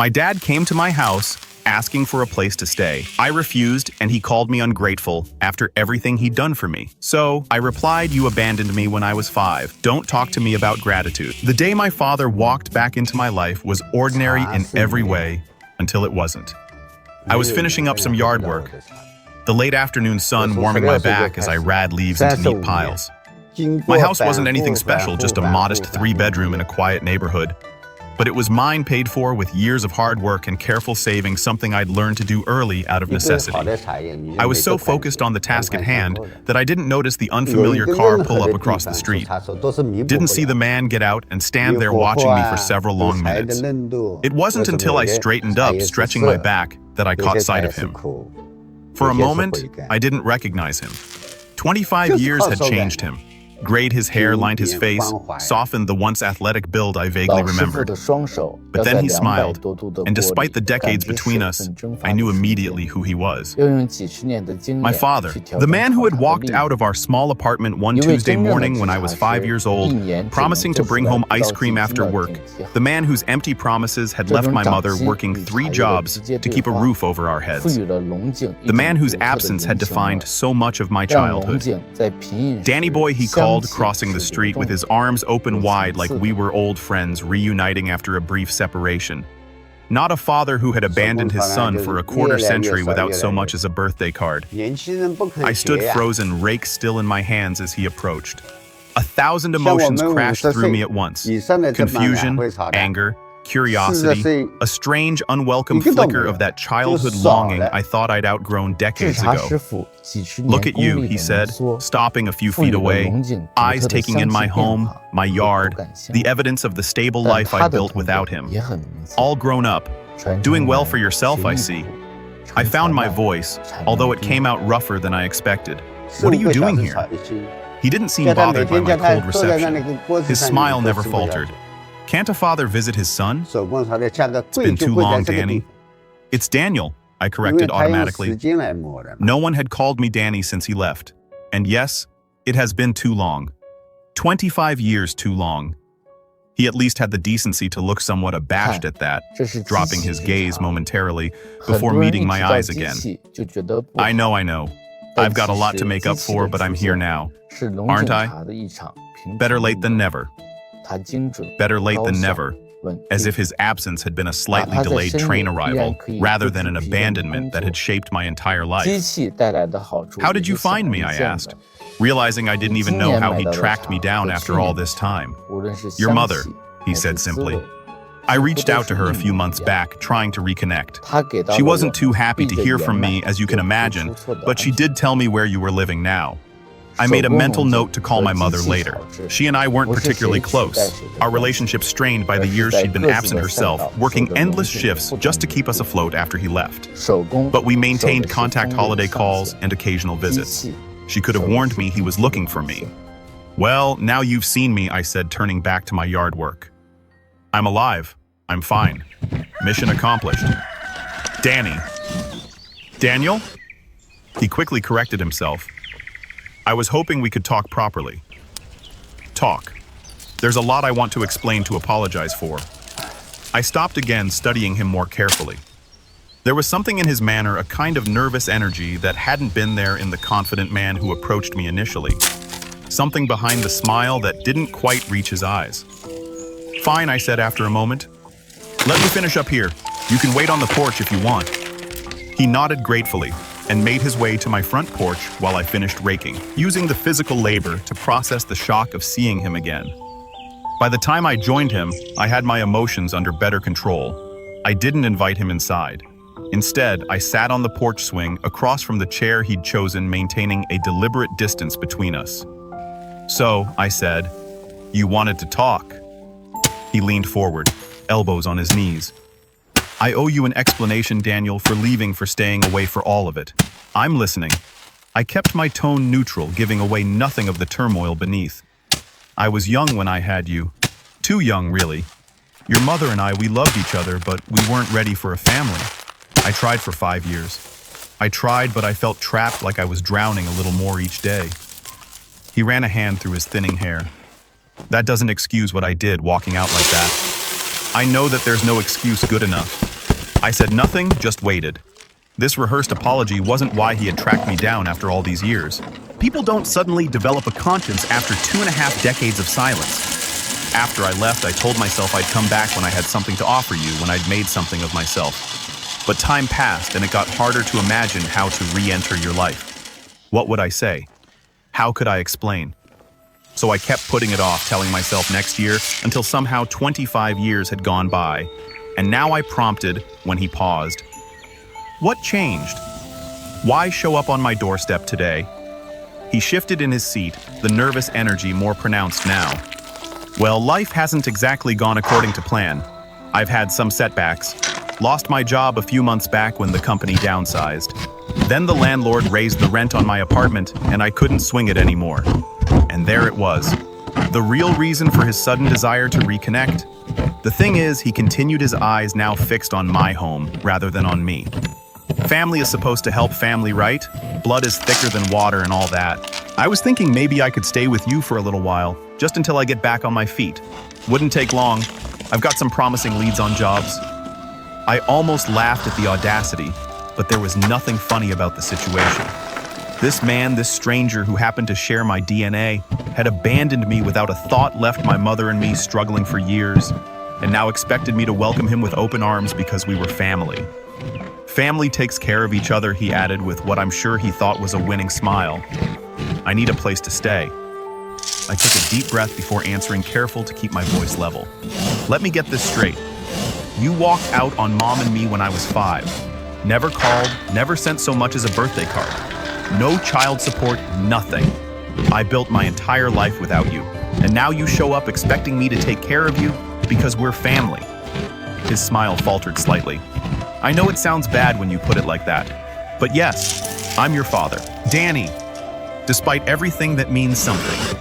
My dad came to my house asking for a place to stay. I refused, and he called me ungrateful after everything he'd done for me. So I replied, "You abandoned me when I was 5. Don't talk to me about gratitude." The day my father walked back into my life was ordinary in every way until it wasn't. I was finishing up some yard work, the late afternoon sun warming my back as I rad leaves into neat piles. My house wasn't anything special, just a modest 3-bedroom in a quiet neighborhood. But it was mine, paid for with years of hard work and careful saving, something I'd learned to do early out of necessity. I was so focused on the task at hand that I didn't notice the unfamiliar car pull up across the street. Didn't see the man get out and stand there watching me for several long minutes. It wasn't until I straightened up, stretching my back, that I caught sight of him. For a moment, I didn't recognize him. 25 years had changed him. Grayed his hair, lined his face, softened the once athletic build I vaguely remembered. But then he smiled, and despite the decades between us, I knew immediately who he was. My father, the man who had walked out of our small apartment one Tuesday morning when I was 5 years old, promising to bring home ice cream after work, the man whose empty promises had left my mother working 3 jobs to keep a roof over our heads. The man whose absence had defined so much of my childhood. Danny Boy, he called, crossing the street with his arms open wide like we were old friends reuniting after a brief separation. Not a father who had abandoned his son for a quarter century without so much as a birthday card. I stood frozen, rake still in my hands as he approached. 1,000 emotions crashed through me at once. Confusion, anger, curiosity, a strange, unwelcome flicker of that childhood longing I thought I'd outgrown decades ago. "Look at you," he said, stopping a few feet away, eyes taking in my home, my yard, the evidence of the stable life I built without him. "All grown up. Doing well for yourself, I see." I found my voice, although it came out rougher than I expected. "What are you doing here?" He didn't seem bothered by my cold reception. His smile never faltered. "Can't a father visit his son?" "It's been too long, Danny." "It's Daniel," I corrected automatically. No one had called me Danny since he left. And yes, it has been too long. 25 years too long. He at least had the decency to look somewhat abashed at that, dropping his gaze momentarily before meeting my eyes again. I know. I've got a lot to make up for, but I'm here now. Aren't I? Better late than never. Better late than never, as if his absence had been a slightly delayed train arrival rather than an abandonment that had shaped my entire life. "How did you find me?" I asked, realizing I didn't even know how he'd tracked me down after all this time. "Your mother," he said simply. I reached out to her a few months back, trying to reconnect. She wasn't too happy to hear from me, as you can imagine, but she did tell me where you were living now. I made a mental note to call my mother later. She and I weren't particularly close. Our relationship strained by the years she'd been absent herself, working endless shifts just to keep us afloat after he left. But we maintained contact holiday calls and occasional visits. She could have warned me he was looking for me. "Well, now you've seen me," I said, turning back to my yard work. "I'm alive. I'm fine. Mission accomplished." "Danny." "Daniel?" He quickly corrected himself. "I was hoping we could talk properly." Talk. There's a lot I want to explain to apologize for. I stopped again, studying him more carefully. There was something in his manner, a kind of nervous energy that hadn't been there in the confident man who approached me initially. Something behind the smile that didn't quite reach his eyes. "Fine," I said after a moment. "Let me finish up here. You can wait on the porch if you want." He nodded gratefully and made his way to my front porch while I finished raking, using the physical labor to process the shock of seeing him again. By the time I joined him, I had my emotions under better control. I didn't invite him inside. Instead, I sat on the porch swing across from the chair he'd chosen, maintaining a deliberate distance between us. "So," I said, "you wanted to talk." He leaned forward, elbows on his knees. "I owe you an explanation, Daniel, for leaving, for staying away for all of it. I'm listening." I kept my tone neutral, giving away nothing of the turmoil beneath. "I was young when I had you. Too young, really. Your mother and I, we loved each other, but we weren't ready for a family. I tried for 5 years. I tried, but I felt trapped, like I was drowning a little more each day." He ran a hand through his thinning hair. "That doesn't excuse what I did, walking out like that. I know that there's no excuse good enough. I said nothing, just waited. This rehearsed apology wasn't why he had tracked me down after all these years. People don't suddenly develop a conscience after 2.5 decades of silence. After I left, I told myself I'd come back when I had something to offer you, when I'd made something of myself. But time passed, and it got harder to imagine how to re-enter your life. What would I say? How could I explain? So I kept putting it off, telling myself next year, until somehow 25 years had gone by. And now I prompted when he paused. What changed? Why show up on my doorstep today? He shifted in his seat, the nervous energy more pronounced now. Well, life hasn't exactly gone according to plan. I've had some setbacks. Lost my job a few months back when the company downsized. Then the landlord raised the rent on my apartment, and I couldn't swing it anymore. And there it was. The real reason for his sudden desire to reconnect? The thing is, he continued, his eyes now fixed on my home rather than on me. Family is supposed to help family, right? Blood is thicker than water and all that. I was thinking maybe I could stay with you for a little while, just until I get back on my feet. Wouldn't take long. I've got some promising leads on jobs. I almost laughed at the audacity, but there was nothing funny about the situation. This man, this stranger who happened to share my DNA, had abandoned me without a thought, left my mother and me struggling for years, and now expected me to welcome him with open arms because we were family. Family takes care of each other, he added with what I'm sure he thought was a winning smile. I need a place to stay. I took a deep breath before answering, careful to keep my voice level. Let me get this straight. You walked out on Mom and me when I was 5. Never called, never sent so much as a birthday card. No child support, nothing. I built my entire life without you. And now you show up expecting me to take care of you because we're family. His smile faltered slightly. I know it sounds bad when you put it like that. But yes, I'm your father, Danny. Despite everything that means something.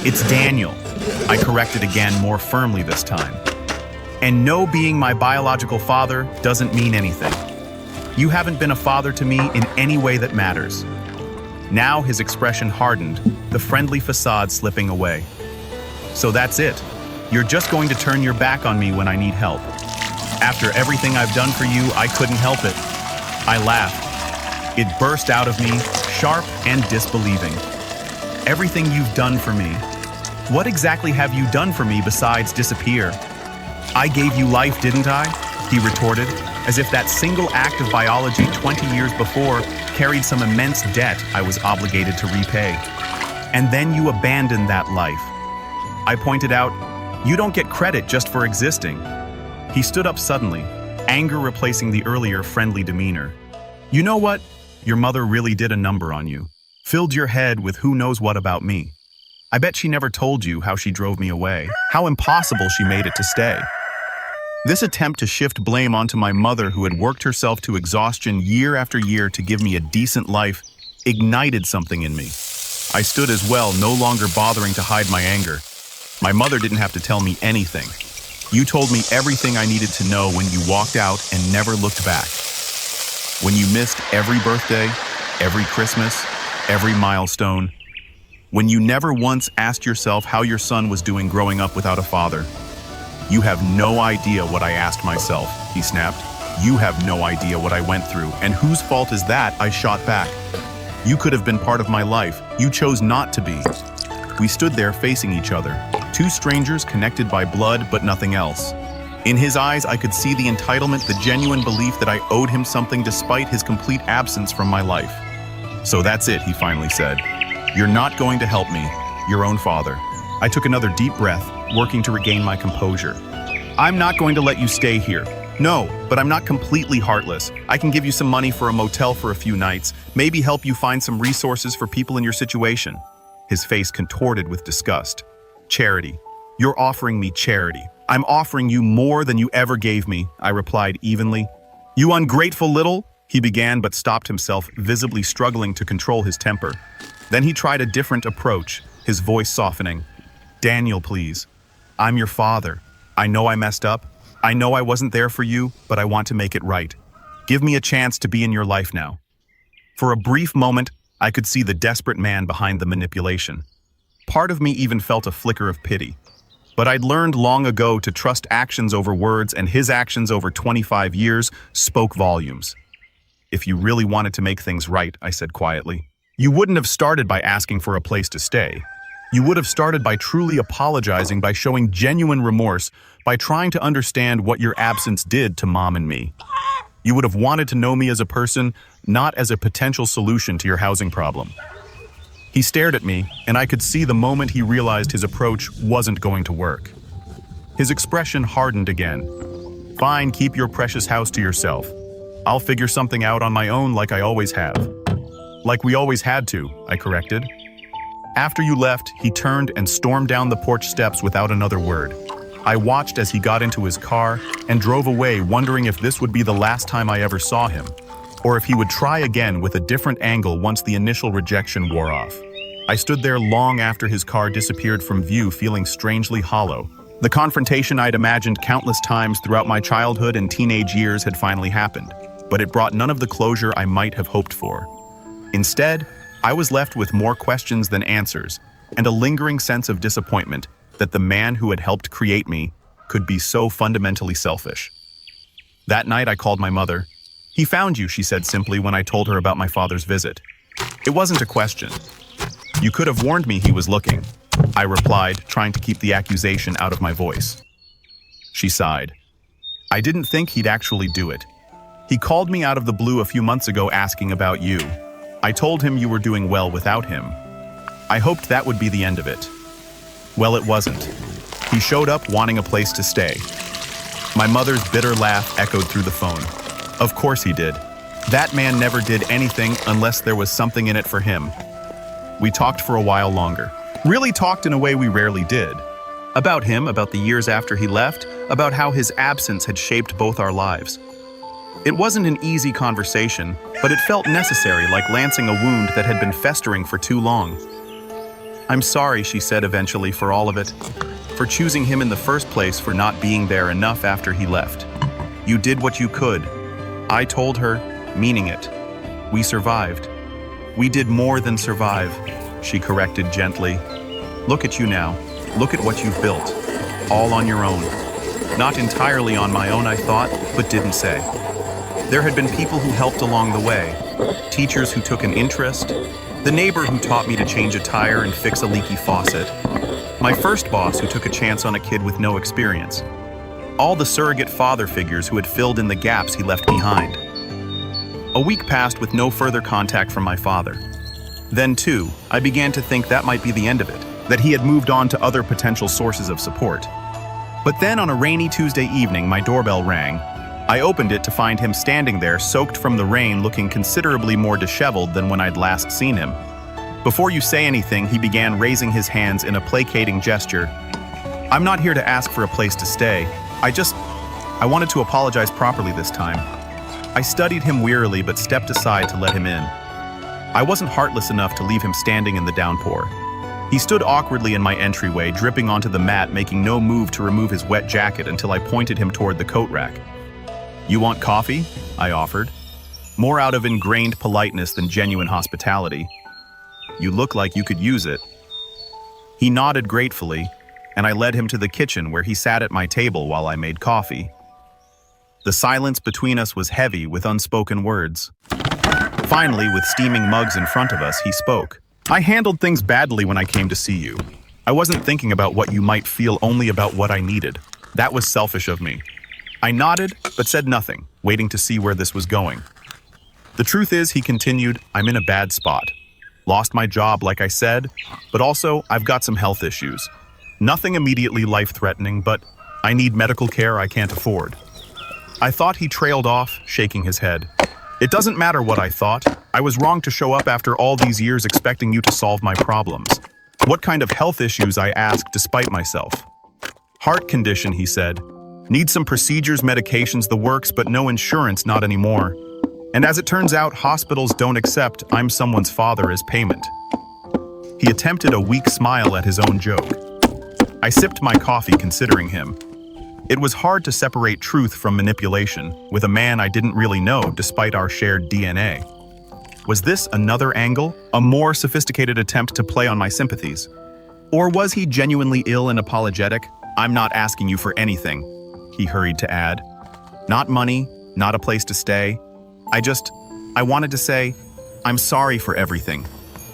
It's Daniel. I corrected again, more firmly this time. And no, being my biological father doesn't mean anything. You haven't been a father to me in any way that matters. Now his expression hardened, the friendly facade slipping away. So that's it. You're just going to turn your back on me when I need help. After everything I've done for you, I couldn't help it. I laughed. It burst out of me, sharp and disbelieving. Everything you've done for me. What exactly have you done for me besides disappear? I gave you life, didn't I? He retorted, as if that single act of biology 20 years before carried some immense debt I was obligated to repay. And then you abandoned that life. I pointed out, you don't get credit just for existing. He stood up suddenly, anger replacing the earlier friendly demeanor. You know what? Your mother really did a number on you. Filled your head with who knows what about me. I bet she never told you how she drove me away, how impossible she made it to stay. This attempt to shift blame onto my mother, who had worked herself to exhaustion year after year to give me a decent life, ignited something in me. I stood as well, no longer bothering to hide my anger. My mother didn't have to tell me anything. You told me everything I needed to know when you walked out and never looked back. When you missed every birthday, every Christmas, every milestone. When you never once asked yourself how your son was doing growing up without a father. You have no idea what I asked myself, he snapped. You have no idea what I went through, and whose fault is that? I shot back. You could have been part of my life. You chose not to be. We stood there facing each other, two strangers connected by blood but nothing else. In his eyes, I could see the entitlement, the genuine belief that I owed him something despite his complete absence from my life. So that's it, he finally said. You're not going to help me, your own father. I took another deep breath, working to regain my composure. I'm not going to let you stay here. No, but I'm not completely heartless. I can give you some money for a motel for a few nights, maybe help you find some resources for people in your situation. His face contorted with disgust. Charity. You're offering me charity. I'm offering you more than you ever gave me, I replied evenly. You ungrateful little, he began but stopped himself, visibly struggling to control his temper. Then he tried a different approach, his voice softening. Daniel, please. I'm your father. I know I messed up. I know I wasn't there for you, but I want to make it right. Give me a chance to be in your life now. For a brief moment, I could see the desperate man behind the manipulation. Part of me even felt a flicker of pity. But I'd learned long ago to trust actions over words, and his actions over 25 years spoke volumes. "If you really wanted to make things right," I said quietly, "you wouldn't have started by asking for a place to stay. You would have started by truly apologizing, by showing genuine remorse, by trying to understand what your absence did to Mom and me. You would have wanted to know me as a person, not as a potential solution to your housing problem." He stared at me, and I could see the moment he realized his approach wasn't going to work. His expression hardened again. "Fine, keep your precious house to yourself. I'll figure something out on my own like I always have." "Like we always had to," I corrected. After you left, he turned and stormed down the porch steps without another word. I watched as he got into his car and drove away, wondering if this would be the last time I ever saw him, or if he would try again with a different angle once the initial rejection wore off. I stood there long after his car disappeared from view, feeling strangely hollow. The confrontation I'd imagined countless times throughout my childhood and teenage years had finally happened, but it brought none of the closure I might have hoped for. Instead, I was left with more questions than answers, and a lingering sense of disappointment that the man who had helped create me could be so fundamentally selfish. That night I called my mother. "He found you," she said simply when I told her about my father's visit. It wasn't a question. "You could have warned me he was looking," I replied, trying to keep the accusation out of my voice. She sighed. "I didn't think he'd actually do it. He called me out of the blue a few months ago asking about you. I told him you were doing well without him. I hoped that would be the end of it. Well, it wasn't. He showed up wanting a place to stay." My mother's bitter laugh echoed through the phone. "Of course he did. That man never did anything unless there was something in it for him." We talked for a while longer. Really talked in a way we rarely did. About him, about the years after he left, about how his absence had shaped both our lives. It wasn't an easy conversation, but it felt necessary, like lancing a wound that had been festering for too long. "I'm sorry," she said eventually, "for all of it. For choosing him in the first place, for not being there enough after he left. You did what you could." I told her, meaning it. "We survived." "We did more than survive," she corrected gently. "Look at you now. Look at what you've built. All on your own." Not entirely on my own, I thought, but didn't say. There had been people who helped along the way. Teachers who took an interest. The neighbor who taught me to change a tire and fix a leaky faucet. My first boss who took a chance on a kid with no experience. All the surrogate father figures who had filled in the gaps he left behind. A week passed with no further contact from my father. Then, too, I began to think that might be the end of it, that he had moved on to other potential sources of support. But then on a rainy Tuesday evening, my doorbell rang. I opened it to find him standing there, soaked from the rain, looking considerably more disheveled than when I'd last seen him. Before you say anything, he began raising his hands in a placating gesture. "I'm not here to ask for a place to stay. I wanted to apologize properly this time." I studied him wearily but stepped aside to let him in. I wasn't heartless enough to leave him standing in the downpour. He stood awkwardly in my entryway, dripping onto the mat, making no move to remove his wet jacket until I pointed him toward the coat rack. "You want coffee?" I offered, more out of ingrained politeness than genuine hospitality. "You look like you could use it." He nodded gratefully, and I led him to the kitchen where he sat at my table while I made coffee. The silence between us was heavy with unspoken words. Finally, with steaming mugs in front of us, he spoke. "I handled things badly when I came to see you. I wasn't thinking about what you might feel, only about what I needed. That was selfish of me." I nodded, but said nothing, waiting to see where this was going. "The truth is," he continued, "I'm in a bad spot. Lost my job, like I said, but also I've got some health issues. Nothing immediately life-threatening, but I need medical care I can't afford." I thought he trailed off, shaking his head. "It doesn't matter what I thought. I was wrong to show up after all these years expecting you to solve my problems. What kind of health issues?" I asked, despite myself. "Heart condition," he said. "Need some procedures, medications, the works, but no insurance, not anymore. And as it turns out, hospitals don't accept I'm someone's father as payment." He attempted a weak smile at his own joke. I sipped my coffee, considering him. It was hard to separate truth from manipulation with a man I didn't really know, despite our shared DNA. Was this another angle, a more sophisticated attempt to play on my sympathies? Or was he genuinely ill and apologetic? I'm not asking you for anything, he hurried to add. Not money, not a place to stay. I wanted to say, I'm sorry for everything.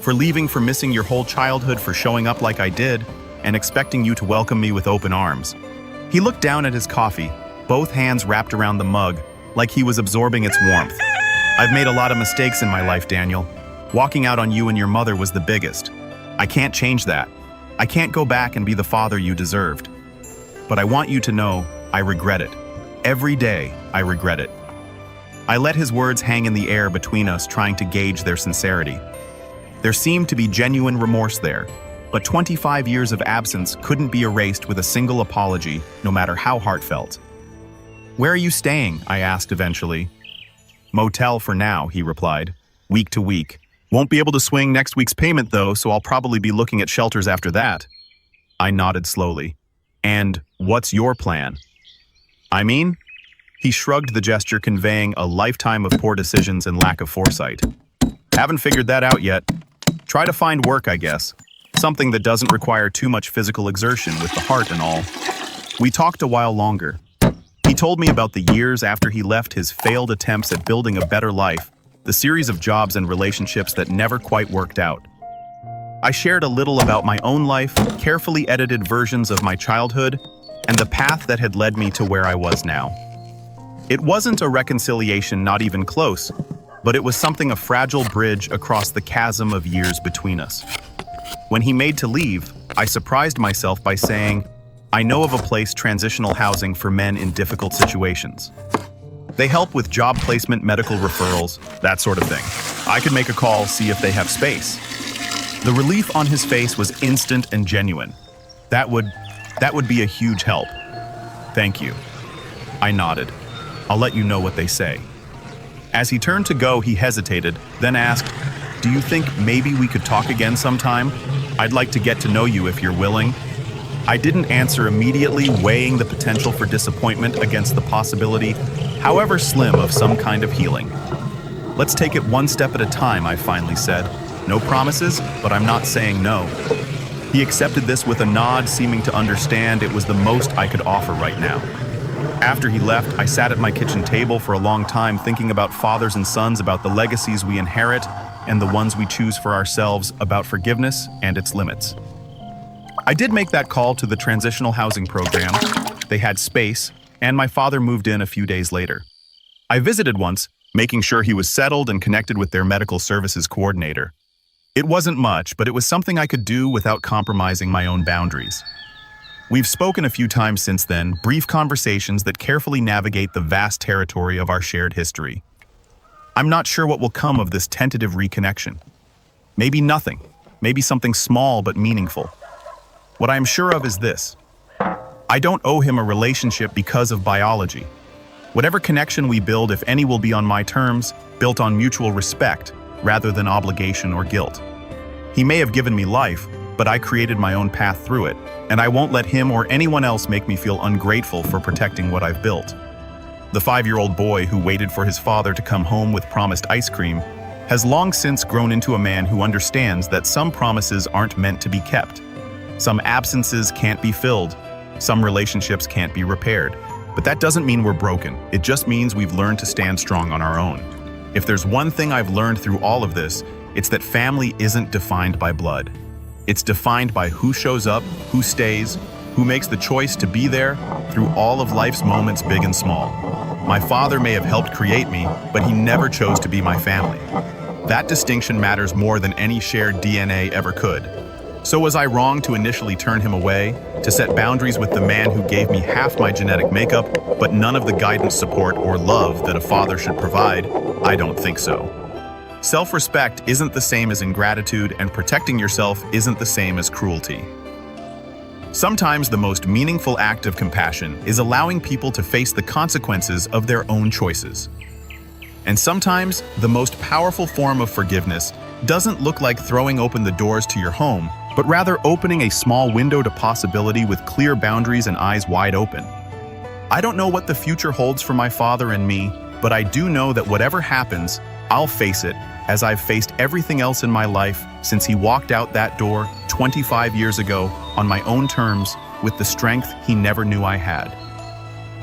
For leaving, for missing your whole childhood, for showing up like I did, and expecting you to welcome me with open arms. He looked down at his coffee, both hands wrapped around the mug, like he was absorbing its warmth. I've made a lot of mistakes in my life, Daniel. Walking out on you and your mother was the biggest. I can't change that. I can't go back and be the father you deserved. But I want you to know, I regret it. Every day, I regret it. I let his words hang in the air between us, trying to gauge their sincerity. There seemed to be genuine remorse there, but 25 years of absence couldn't be erased with a single apology, no matter how heartfelt. Where are you staying? I asked eventually. Motel for now, he replied. Week to week. Won't be able to swing next week's payment though, so I'll probably be looking at shelters after that. I nodded slowly. And what's your plan? I mean? He shrugged, the gesture conveying a lifetime of poor decisions and lack of foresight. Haven't figured that out yet. Try to find work, I guess. Something that doesn't require too much physical exertion with the heart and all. We talked a while longer. He told me about the years after he left, his failed attempts at building a better life, the series of jobs and relationships that never quite worked out. I shared a little about my own life, carefully edited versions of my childhood, and the path that had led me to where I was now. It wasn't a reconciliation, not even close, but it was something, a fragile bridge across the chasm of years between us. When he made to leave, I surprised myself by saying, I know of a place, transitional housing for men in difficult situations. They help with job placement, medical referrals, that sort of thing. I could make a call, see if they have space. The relief on his face was instant and genuine. That would be a huge help. Thank you. I nodded. I'll let you know what they say. As he turned to go, he hesitated, then asked, Do you think maybe we could talk again sometime? I'd like to get to know you if you're willing. I didn't answer immediately, weighing the potential for disappointment against the possibility, however slim, of some kind of healing. Let's take it one step at a time, I finally said. No promises, but I'm not saying no. He accepted this with a nod, seeming to understand it was the most I could offer right now. After he left, I sat at my kitchen table for a long time, thinking about fathers and sons, about the legacies we inherit and the ones we choose for ourselves, about forgiveness and its limits. I did make that call to the transitional housing program. They had space, and my father moved in a few days later. I visited once, making sure he was settled and connected with their medical services coordinator. It wasn't much, but it was something I could do without compromising my own boundaries. We've spoken a few times since then, brief conversations that carefully navigate the vast territory of our shared history. I'm not sure what will come of this tentative reconnection. Maybe nothing, maybe something small but meaningful. What I am sure of is this: I don't owe him a relationship because of biology. Whatever connection we build, if any, will be on my terms, built on mutual respect, rather than obligation or guilt. He may have given me life, but I created my own path through it, and I won't let him or anyone else make me feel ungrateful for protecting what I've built. The 5-year-old boy who waited for his father to come home with promised ice cream has long since grown into a man who understands that some promises aren't meant to be kept. Some absences can't be filled. Some relationships can't be repaired. But that doesn't mean we're broken. It just means we've learned to stand strong on our own. If there's one thing I've learned through all of this, it's that family isn't defined by blood. It's defined by who shows up, who stays, who makes the choice to be there through all of life's moments, big and small. My father may have helped create me, but he never chose to be my family. That distinction matters more than any shared DNA ever could. So was I wrong to initially turn him away, to set boundaries with the man who gave me half my genetic makeup, but none of the guidance, support, or love that a father should provide? I don't think so. Self-respect isn't the same as ingratitude, and protecting yourself isn't the same as cruelty. Sometimes the most meaningful act of compassion is allowing people to face the consequences of their own choices. And sometimes the most powerful form of forgiveness doesn't look like throwing open the doors to your home, but rather opening a small window to possibility with clear boundaries and eyes wide open. I don't know what the future holds for my father and me, but I do know that whatever happens, I'll face it, as I've faced everything else in my life since he walked out that door 25 years ago on my own terms with the strength he never knew I had.